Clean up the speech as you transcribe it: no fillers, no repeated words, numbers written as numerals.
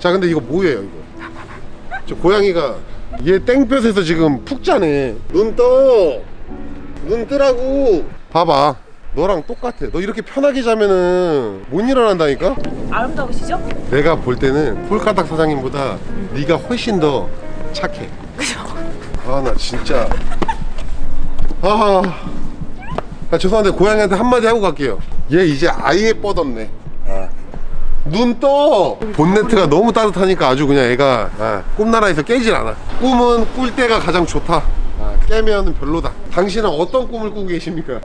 자, 근데 이거 뭐예요 이거? 저 고양이가 얘 땡볕에서 지금 푹 자네. 눈 떠. 눈 뜨라고. 봐봐, 너랑 똑같아. 너 이렇게 편하게 자면은 못 일어난다니까? 아름다우시죠? 내가 볼 때는 폴카닭 사장님보다 네가 훨씬 더 착해. 그죠? 아, 나 진짜 죄송한데 고양이한테 한마디 하고 갈게요. 얘 이제 아예 뻗었네. 눈 떠! 본네트가 너무 따뜻하니까 아주 그냥 애가 꿈나라에서 깨질 않아. 꿈은 꿀 때가 가장 좋다. 깨면 별로다. 당신은 어떤 꿈을 꾸고 계십니까?